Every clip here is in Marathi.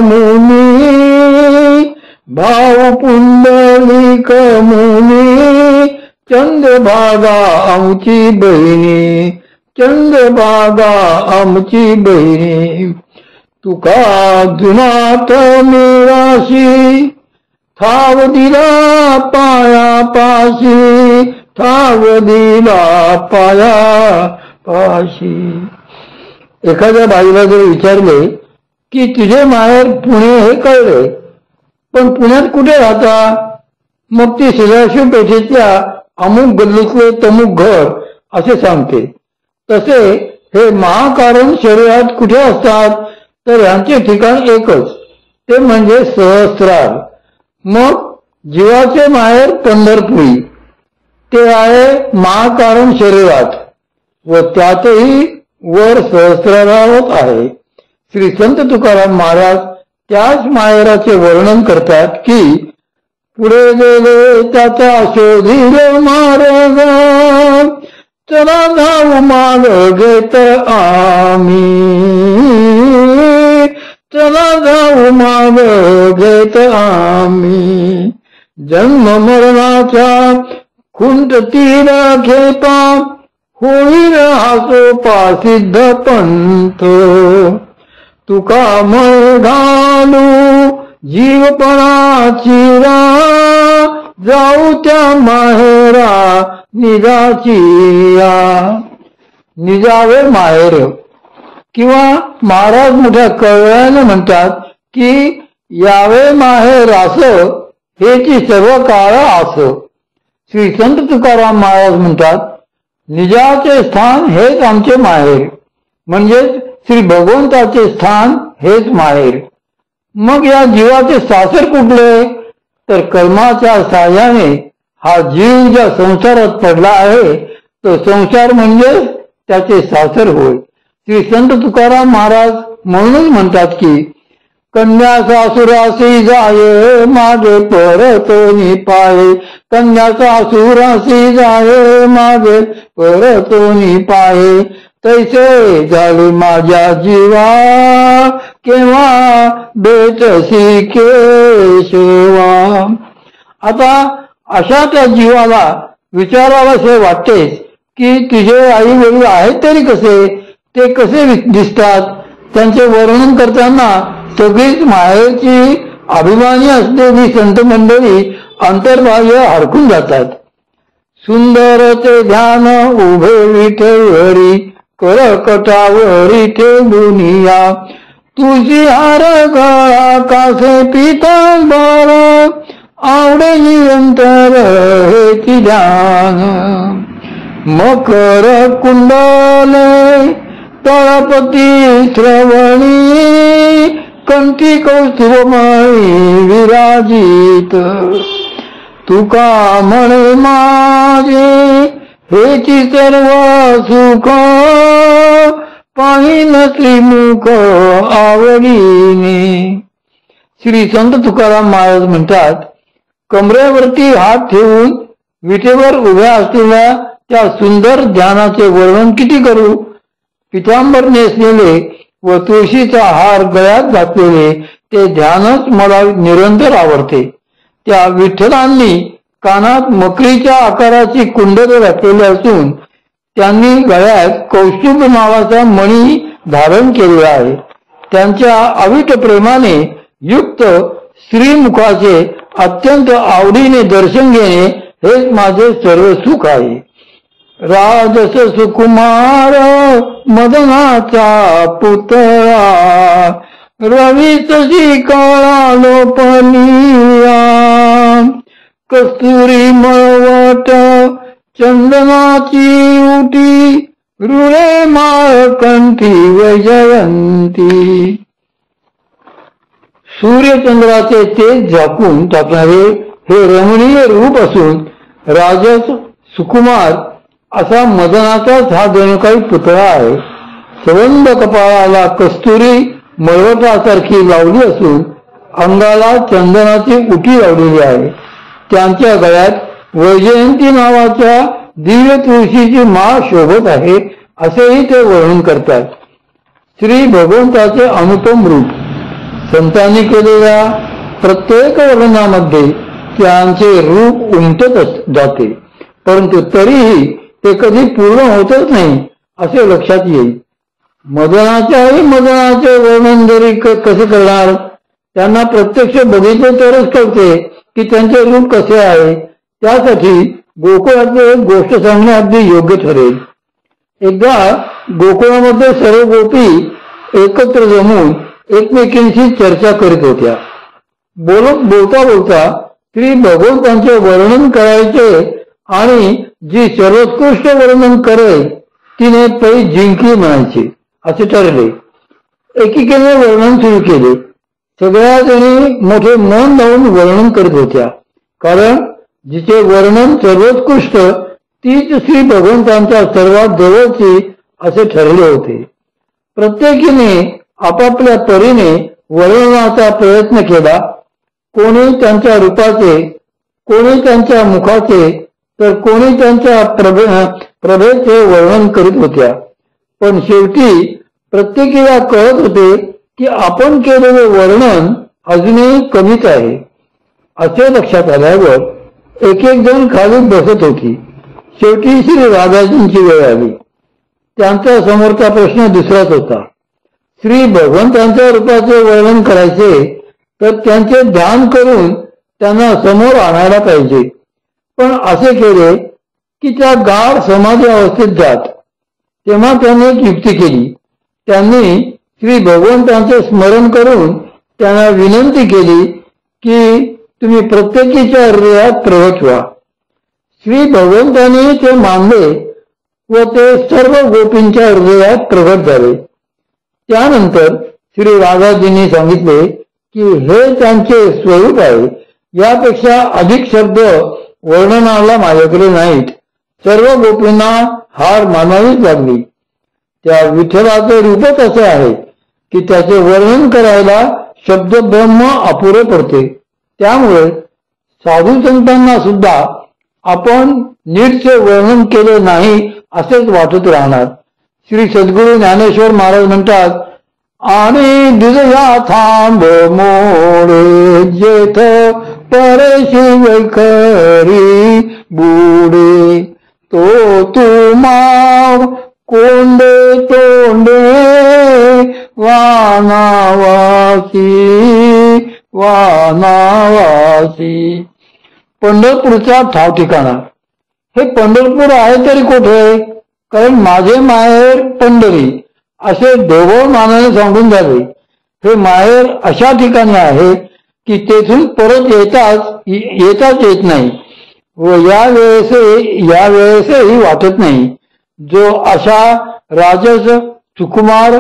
मुनी भाव पुंडलिक मुनी चंद्रभागा आमची बहिणी चंद्रभागा आमची बहिणी तुका जुनात मिराशी ठाव दिला पाया पाशी ठाव दिला पाया पाशी. एखाद्या बाईला जर विचारले की तुझे माहेर पुणे हे कळले पण पुण्यात कुठे राहता मग ती सदाशिव पेठेतल्या अमुक गल्लीतले तमुक घर असे सांगते. तसे हे महाकारण शरीरात कुठे असतात तर यांचे ठिकाण एकच ते म्हणजे सहस्रार. मग जीवाचे माहेर पंढरपुरी ते आहे महाकारण शरीरात व त्यातही वर सहस्रारावत आहे. श्री संत तुकाराम महाराज त्याच माहेराचे वर्णन करतात की पुढे गेले त्याचा शोधिल मार्ग चला जाऊ माग घेत आम्ही चला जाऊ माग घेत आम्ही. जन्म मरणाच्या खुंट तीर खेपा होईल हासोपा सिद्ध पंथ तुका मळ घालू जीवपणाची रा जाऊ त्या माहेरा निजाची या. निजावे माहेर किंवा महाराज मोठ्या कळव्याने म्हणतात की यावे माहेर असं हेची सर्व काळ असं. श्री संत तुकाराम महाराज म्हणतात निजाचे स्थान हेच आमचे माहेर म्हणजेच श्री भगवंताचे स्थान हेच माहेर. मग या जीवाचे सासर कुठले तर कर्माच्या साह्याने हा जीव ज्या संसारात पडला आहे तो संसार म्हणजे त्याचे सासर होय. श्री संत तुकाराम महाराज म्हणूनच म्हणतात की कन्या सासुरासी जाये मागे परतोनी पाये कन्या सासुरासी जाये मागे परतोनी पाये तैसे झाले माझ्या जीवा केव्हा भेटसी केशवा. आता अशा त्या जीवाला विचारावसे वाटतेच की तुझे आई वडील आहेत तरी कसे ते कसे दिसतात. त्यांचे वर्णन करताना सगळीच माहेरची अभिमानी असलेली संत मंडळी अंतर्बाह्य हरकून जातात. सुंदर ते ध्यान उभे विठेवरी करकटावरी ठेवूनिया तुझी हार गळा कासे पितांबर आवडे निरंतर हेची ध्यान. मकर कुंडले तळपती श्रवणी कंठी कौस्तुभमयी विराजित तुका म्हणे माझे हेची सर्व सुख पाहिन श्रीमुख आवडीने. श्री संत तुकाराम महाराज म्हणतात कमरेवरती हात ठेवून विटेवर उभ्या असलेल्या त्या सुंदर ध्यानाचे वर्णन किती करू. पितांबर नेसलेले व तुळशीचा हार गळ्यात घातलेले ते ध्यानच मला निरंतर आवडते. त्या विठ्ठलांनी कानात मकरीच्या आकाराची कुंडले घातलेली असून त्यांनी गळ्यात कौस्तुभ नावाचा मणी धारण केलेला आहे. त्यांच्या अविट प्रेमाने युक्त श्रीमुखाचे अत्यंत आवडीने दर्शन घेणे हेच माझे सर्व सुख आहे. राजस सुकुमार मदनाचा पुतळा रवीची काळा लोपनिया कस्तुरी मळवट चंदनाची उटी रुळे माळ कंठी वैजयंती. सूर्यचंद्राचे तेज झाकून टाकणारे हे रमणीय रूप असून राजस सुकुमार असा मदनाचाच हा जणू काही पुतळा आहे. संबंध कपाळाला कस्तुरी मळवटासारखी लावली असून अंगाला चंदनाची उटी लावलेली आहे. त्यांच्या गळ्यात वैजयंती नावाच्या दिव्य तुळशीची माळ शोभत आहे असेही ते वर्णन करतात. श्री भगवंताचे अनुपम रूप संतांनी केलेल्या प्रत्येक वर्णनामध्ये त्यांचे रूप उमटत जाते, परंतु तरीही ते कधी पूर्ण होतच नाही असे लक्षात येईल. मदनाचे वर्णन जरी कसे करणार, त्यांना प्रत्यक्ष बघितले तरच कळते की त्यांचे रूप कसे आहे. त्यासाठी गोकुळातली एक गोष्ट सांगणे अगदी योग्य ठरेल. एकदा गोकुळामध्ये सर्व गोपी एकत्र जमून एकमेकींशी चर्चा करीत होत्या. बोलता बोलता श्री भगवंतांचे वर्णन करायचे आणि जी सर्वोत्कृष्ट वर्णन करेल तिने पै जिंकली म्हणायचे असे ठरले. एकीकडे वर्णन सुरू केले. सगळ्या जणी मोठे मन लावून वर्णन करत होत्या, कारण जिचे वर्णन सर्वोत्कृष्ट तीच श्री भगवंतांच्या सर्वात जवळची असे ठरले होते. प्रत्येकीने आपापल्या परीने वर्णनाचा प्रयत्न केला. कोणी त्यांच्या रूपाचे, कोणी त्यांच्या मुखाचे, तर कोणी त्यांच्या प्रभेचे वर्णन करीत होत्या. पण शेवटी प्रत्येकीला कळत होते की आपण केलेले वर्णन अजूनही कमीच आहे. असे लक्षात आल्यावर एक एक जण खाली बसत होती. शेवटी श्री राधाजींची वेळ आली. त्यांच्या समोरचा प्रश्न दुसराच होता. श्री भगवंतांच्या रूपाचे वर्णन करायचे तर त्यांचे ध्यान करून त्यांना समोर आणायला पाहिजे. पण असे केले की त्या गाढ समाधी अवस्थेत जात. तेव्हा त्यांनी एक युक्ती केली. त्यांनी श्री भगवंतांचे स्मरण करून त्यांना विनंती केली की तुम्ही प्रत्येकीच्या हृदयात प्रगट व्हा. श्री भगवंतांनी ते मानले व ते सर्व गोपींच्या हृदयात प्रगट झाले. त्यानंतर श्री राधाजींनी सांगितले की हे त्यांचे स्वरूप आहे. यापेक्षा अधिक शब्द वर्णनाला माझ्याकडे नाहीत. सर्व गोपींना हार मानावीच लागली. त्या विठ्ठलाचे रूपच असे आहे की त्याचे वर्णन करायला शब्द ब्रह्म अपुरे पडते. त्यामुळे साधू संतांना सुद्धा आपण नीटचे वर्णन केले नाही असेच वाटत राहणार. श्री सद्गुरू ज्ञानेश्वर महाराज म्हणतात, आणि दिलया थांब मोडे जेथ परेशी वैखरी बुडे तो तुम्हा कोंडे तोंडे वानावासी वानावासी. पंढरपूरचा ठाव ठिकाणा. हे पंढरपूर आहे तरी कुठे, कारण माझे माहेर पंढरी असे ढोबळ मानाने सांगून झाले. हे माहेर अशा ठिकाणी आहे की तेथून परत येताच येत नाही व या वेळेसही वाटत नाही. जो अशा राजस सुकुमार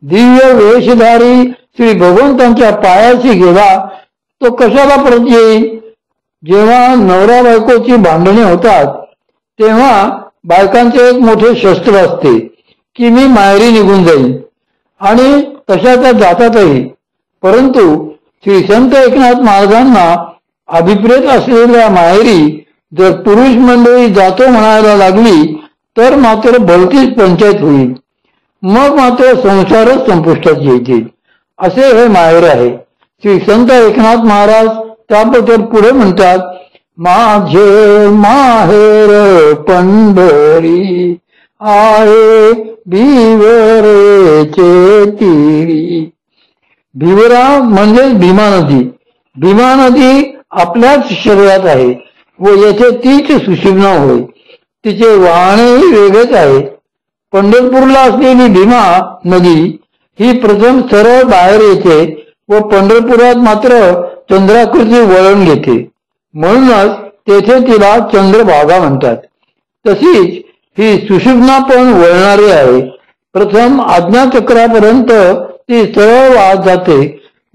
दिव्य वेशधारी श्री भगवंतांच्या पायाशी गेला तो कशाला परत येईल. जेव्हा नवरा बायकोची भांडणे होतात तेव्हा बायकांचे एक मोठे शस्त्र असते की मी माहेरी निघून जाईल, आणि तशा त्या जातातही. परंतु श्री संत एकनाथ महाराजांना अभिप्रेत असलेल्या माहेरी जर पुरुष मंडळी जातो म्हणायला लागली तर मात्र भलतीच पंचायत होईल. मग मात्र संसारच संपुष्टात येतील. असे हे माहेर आहे. श्री संत एकनाथ महाराज त्याबद्दल पुढे म्हणतात, माझे माहेर पंढरी आहे भिवरेचे तीरी. भिवरा म्हणजे भीमा नदी. भीमा नदी आपल्याच शरीरात आहे व येथे तीच सुशिवना होय. तिचे वाहनही वेगळेच आहे. पंढरपूरला असलेली भीमा नदी ही प्रथम सरळ बाहेर येते व पंढरपुरात मात्र चंद्राकृती वळण घेते. म्हणूनच तेथे तिला चंद्रभागा म्हणतात. तशीच ही सुषुम्ना पण वळणारी आहे. प्रथम आज्ञाचक्रापर्यंत ती सरळ वाहत जाते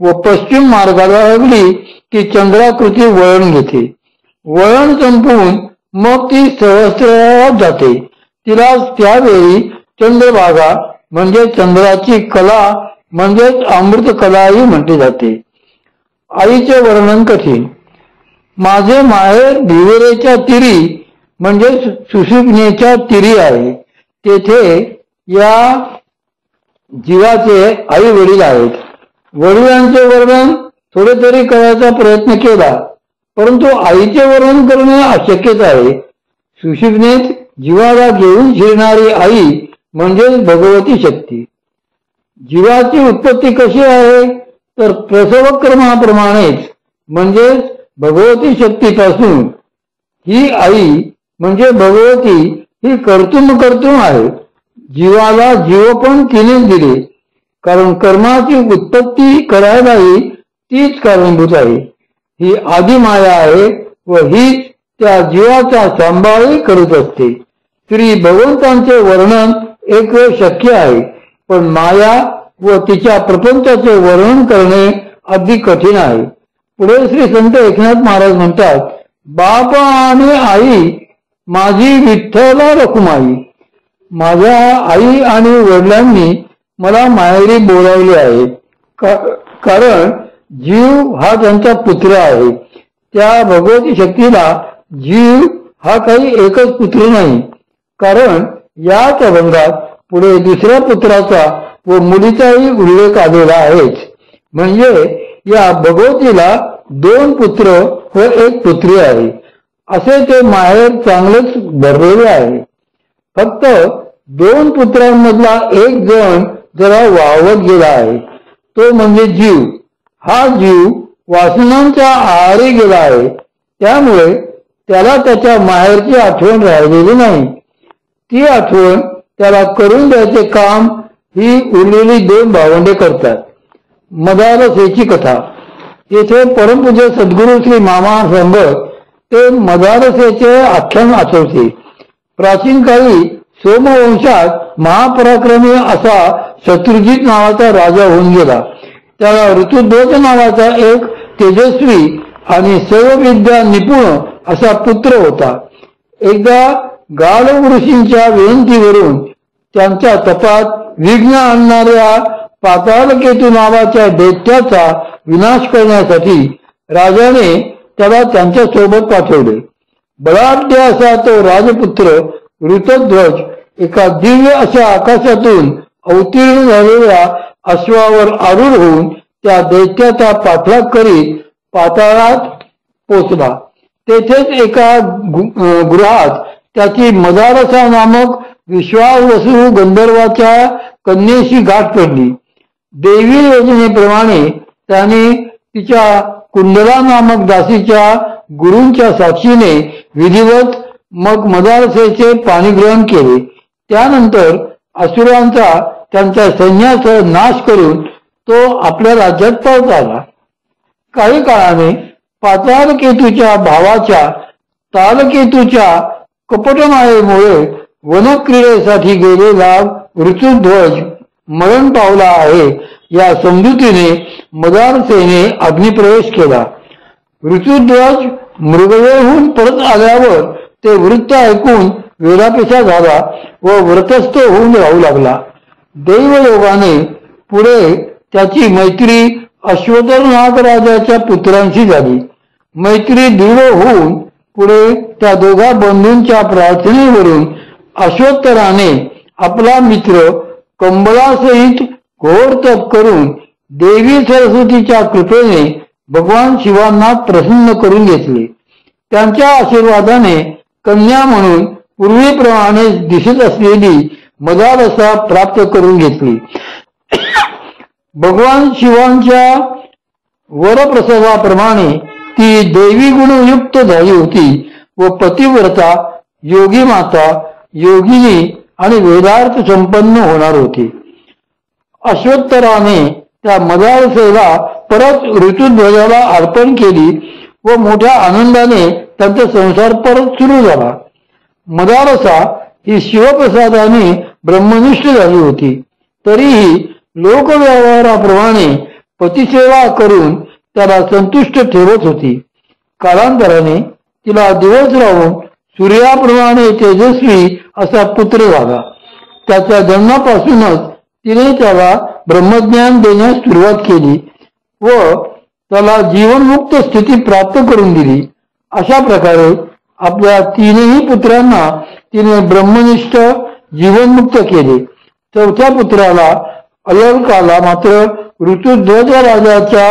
व पश्चिम मार्गाला लागली की चंद्राकृती वळण घेते. वळण संपवून मग ती सहस्रात जाते. तिला त्यावेळी चंद्रभागा म्हणजे चंद्राची कला म्हणजेच अमृत कलाही म्हटली जाते. आईचे वर्णन कठीण. माझे माहेर भिवरेच्या तिरी म्हणजे सुषुम्नेच्या तिरी आहे. तेथे या जीवाचे आई वडील आहेत. वडिलांचे वर्णन थोडे तरी करायचा प्रयत्न केला, परंतु आईचे वर्णन करणे अशक्यच आहे. सुशिवनेत जीवाला घेऊन शिरणारी आई म्हणजेच भगवती शक्ती. जीवाची उत्पत्ती कशी आहे तर प्रसवक्रमाप्रमाणेच, म्हणजेच भगवती शक्तीपासून. ही आई म्हणजे भगवती ही कर्तुम आहे. जीवाला जीवपण तिनेच दिले, कारण कर्माची उत्पत्ती करायलाही तीच कारणीभूत आहे. ही आदिमाया आहे व हीच त्या जीवाचा सांभाळही करत असते. श्री भगवंतांचे वर्णन एक वेळ शक्य आहे, पण माया व तिच्या प्रपंचाचे वर्णन करणे अगदी कठीण आहे. पुढे श्री संत एकनाथ महाराज म्हणतात, बाप आणि आई माझी विठ्ठला रखुमाई. माझ्या आई आणि वडिलांनी मला माहेरी बोलावले आहे, कारण जीव हा त्यांचा पुत्र आहे. त्या भगवती शक्तीला जीव हा काही एकच पुत्र नाही, कारण याच अभंगात पुढे दुसऱ्या पुत्राचा व मुलीचाही उल्लेख आलेला आहेच. म्हणजे या भगवतीला 2 पुत्र व 1 पुत्री आहे. असे ते माहेर चांगलेच भरलेले आहे. फक्त 2 पुत्रांमधला एक जण जरा वावत गेला आहे, तो म्हणजे जीव. हा जीव वासनांच्या आहारी गेला आहे, त्यामुळे त्याला त्याच्या माहेरची आठवण राहिलेली नाही. ती आठवण त्याला करून द्यायचे काम ही उरलेली 2 भावंडे करतात. मदारसेची कथा. येथे परमपूज्य सद्गुरू श्री मामा संभट ते मदारसेचे आख्यान आठवते. प्राचीन काळी सोमवंशात महापराक्रमी असा शत्रुजित नावाचा राजा होऊन गेला. त्याला ऋतुध्वज नावाचा एक तेजस्वी आणि सर्वविद्या निपुण असा पुत्र होता. एकदा गाढव ऋषींच्या विनंतीवरून त्यांच्या तपात विघ्न आणणाऱ्या पातालकेतू नावाच्या दैत्याचा विनाश करण्यासाठी राजाने त्याला त्यांच्या सोबत पाठवले. बलाढ्य असा तो राजपुत्र ऋतध्वज एका दिव्य अशा आकाशातून अवतीर्ण झालेल्या अश्वावर आरूढ होऊन त्या दैत्याचा पाठलाग करीत पाताळात पोचला. तेथेच एका गृहात त्याची मदारसा नामक विश्वावसू गंधर्वाच्या कन्येशी गाठ पडली. देवी योजनेप्रमाणे त्याने तिच्या कुंडला नामक दासीच्या गुरूंच्या साक्षीने विधिवत मग मदारसेचे पाणीग्रहण केले. त्यानंतर असुरांचा त्यांच्या सैन्यासह नाश करून तो आपल्या राज्यात परत आला. काही काळाने पातालकेतूच्या भावाच्या तालकेतूच्या कपटमायेमुळे वनक्रीडेसाठी गेलेला ऋतुध्वज मरण पावला आहे या समजुतीने मदारसेने अग्निप्रवेश केला. ऋतुध्वज मृगवेहून परत आल्यावर ते वृत्त ऐकून वेडापिसा झाला व व्रतस्थ होऊन राहू लागला. दैवयोगाने पुढे त्याची मैत्री अश्वतर नागराजाच्या पुत्रांशी झाली. मैत्री दृढ होऊन पुढे त्या दोघा बंधूंच्या प्रार्थनेवरून अश्वत्थराने आपला मित्र कंबळासहित घोर तप करून देवी सरस्वतीच्या कृपेने भगवान शिवांना प्रसन्न करून घेतले. त्यांच्या आशीर्वादाने कन्या म्हणून पूर्वीप्रमाणे दिसत असलेली मदारसा प्राप्त करून घेतली. भगवान शिवांच्या वरप्रसादाप्रमाणे ती दैवी गुणयुक्त झाली होती व पतिव्रता, योगी माता, योगिनी आणि वेदार्थ संपन्न होणार होती. अश्वत्थराने त्या मदारसेला परत ऋतुध्वजाला अर्पण केली व मोठ्या आनंदाने त्यांचा संसार परत सुरू झाला. मदारसा ही शिवप्रसादाने ब्रह्मनिष्ठ झाली होती. तरीही लोकव्यवहाराप्रमाणे पतिसेवा करून त्याला संतुष्ट ठेवत होती. कालांतराने तिला दिवस राहून सूर्याप्रमाणे तेजस्वी असा पुत्र झाला. त्याच्या जन्मापासूनच तिने त्याला ब्रह्मज्ञान देण्यास सुरुवात केली व त्याला जीवनमुक्त स्थिती प्राप्त करून दिली. अशा प्रकारे आपल्या 3ही पुत्रांना तिने ब्रह्मनिष्ठ जीवनमुक्त केले. 4थ्या पुत्राला अयल्काला मात्र ऋतुध्वज राजाच्या